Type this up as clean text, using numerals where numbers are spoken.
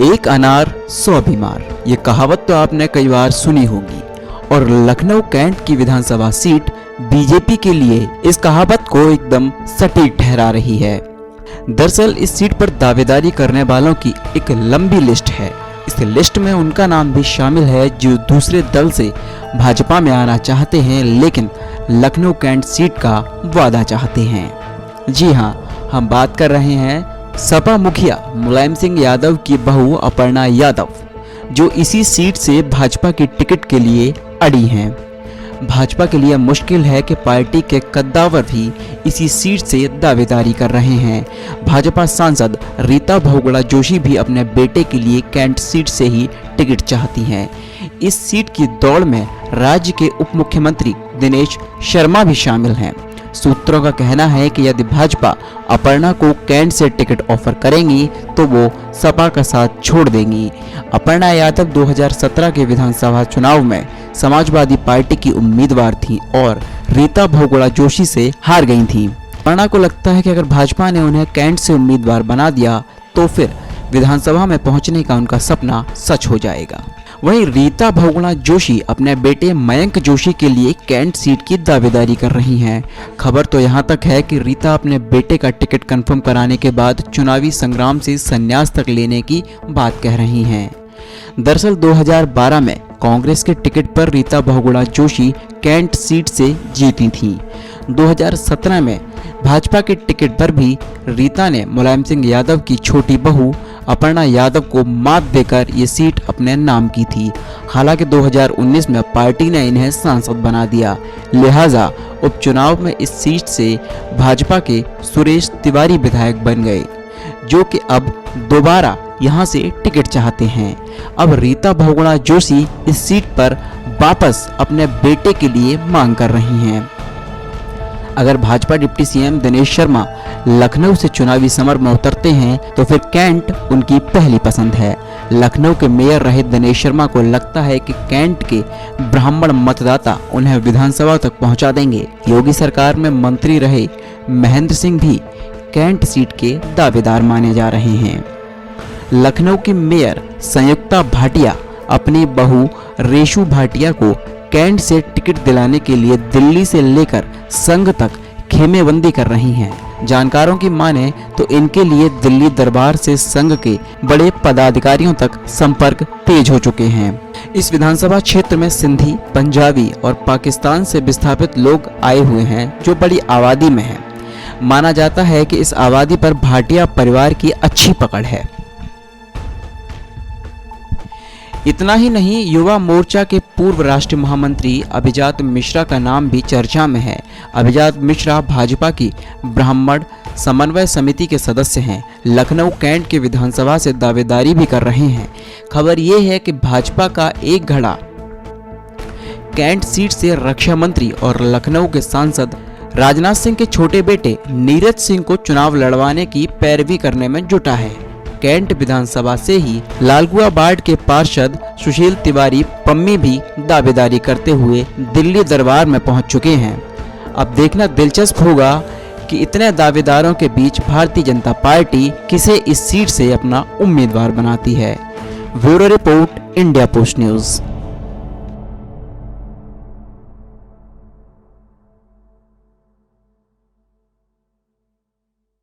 एक अनार 100 बीमार, ये कहावत तो आपने कई बार सुनी होगी और लखनऊ कैंट की विधानसभा सीट बीजेपी के लिए इस कहावत को एकदम सटीक ठहरा रही है। दरअसल इस सीट पर दावेदारी करने वालों की एक लंबी लिस्ट है। इस लिस्ट में उनका नाम भी शामिल है जो दूसरे दल से भाजपा में आना चाहते हैं लेकिन लखनऊ कैंट सीट का वादा चाहते हैं। जी हाँ, हम बात कर रहे हैं सपा मुखिया मुलायम सिंह यादव की बहू अपर्णा यादव, जो इसी सीट से भाजपा की टिकट के लिए अड़ी हैं। भाजपा के लिए मुश्किल है कि पार्टी के कद्दावर भी इसी सीट से दावेदारी कर रहे हैं। भाजपा सांसद रीता बहुगुणा जोशी भी अपने बेटे के लिए कैंट सीट से ही टिकट चाहती हैं। इस सीट की दौड़ में राज्य के उप मुख्यमंत्री दिनेश शर्मा भी शामिल हैं। सूत्रों का कहना है कि यदि भाजपा अपर्णा को कैंट से टिकट ऑफर करेंगी तो वो सपा का साथ छोड़ देंगी। अपर्णा यादव 2017 के विधानसभा चुनाव में समाजवादी पार्टी की उम्मीदवार थी और रीता बहुगुणा जोशी से हार गई थी। अपर्णा को लगता है कि अगर भाजपा ने उन्हें कैंट से उम्मीदवार बना दिया तो फिर विधानसभा में पहुंचने का उनका सपना सच हो जाएगा। वहीं रीता बहुगुणा जोशी अपने बेटे मयंक जोशी के लिए कैंट सीट की दावेदारी कर रही हैं। खबर तो यहां तक है कि रीता अपने बेटे का टिकट कंफर्म कराने के बाद चुनावी संग्राम से संन्यास तक लेने की बात कह रही हैं। दरअसल 2012 में कांग्रेस के टिकट पर रीता बहुगुणा जोशी कैंट सीट से जीती थीं। 2017 में भाजपा के टिकट पर भी रीता ने मुलायम सिंह यादव की छोटी बहू अपर्णा यादव को मात देकर ये सीट अपने नाम की थी। हालांकि 2019 में पार्टी ने इन्हें सांसद बना दिया, लिहाजा उपचुनाव में इस सीट से भाजपा के सुरेश तिवारी विधायक बन गए, जो कि अब दोबारा यहां से टिकट चाहते हैं। अब रीता बहुगुणा जोशी इस सीट पर वापस अपने बेटे के लिए मांग कर रही हैं। अगर भाजपा डिप्टी सीएम दिनेश शर्मा लखनऊ से चुनावी समर में उतरते हैं तो फिर कैंट उनकी पहली पसंद है। लखनऊ के मेयर रहे दिनेश शर्मा को लगता है कि कैंट के ब्राह्मण मतदाता उन्हें विधानसभा तक पहुंचा देंगे। योगी सरकार में मंत्री रहे महेंद्र सिंह भी कैंट सीट के दावेदार माने जा रहे हैं। लखनऊ की मेयर संयुक्ता भाटिया अपनी बहू रेशु भाटिया को कैंट से टिकट दिलाने के लिए दिल्ली से लेकर संघ तक खेमेबंदी कर रही हैं। जानकारों की माने तो इनके लिए दिल्ली दरबार से संघ के बड़े पदाधिकारियों तक संपर्क तेज हो चुके हैं। इस विधानसभा क्षेत्र में सिंधी, पंजाबी और पाकिस्तान से विस्थापित लोग आए हुए हैं जो बड़ी आबादी में हैं। माना जाता है कि इस आबादी पर भाटिया परिवार की अच्छी पकड़ है। इतना ही नहीं, युवा मोर्चा के पूर्व राष्ट्रीय महामंत्री अभिजात मिश्रा का नाम भी चर्चा में है। अभिजात मिश्रा भाजपा की ब्राह्मण समन्वय समिति के सदस्य हैं। लखनऊ कैंट के विधानसभा से दावेदारी भी कर रहे हैं। खबर ये है कि भाजपा का एक घड़ा कैंट सीट से रक्षा मंत्री और लखनऊ के सांसद राजनाथ सिंह के छोटे बेटे नीरज सिंह को चुनाव लड़वाने की पैरवी करने में जुटा है। कैंट विधानसभा से ही लालगुआ वार्ड के पार्षद सुशील तिवारी पम्मी भी दावेदारी करते हुए दिल्ली दरबार में पहुंच चुके हैं। अब देखना दिलचस्प होगा कि इतने दावेदारों के बीच भारतीय जनता पार्टी किसे इस सीट से अपना उम्मीदवार बनाती है। Bureau report, India post news.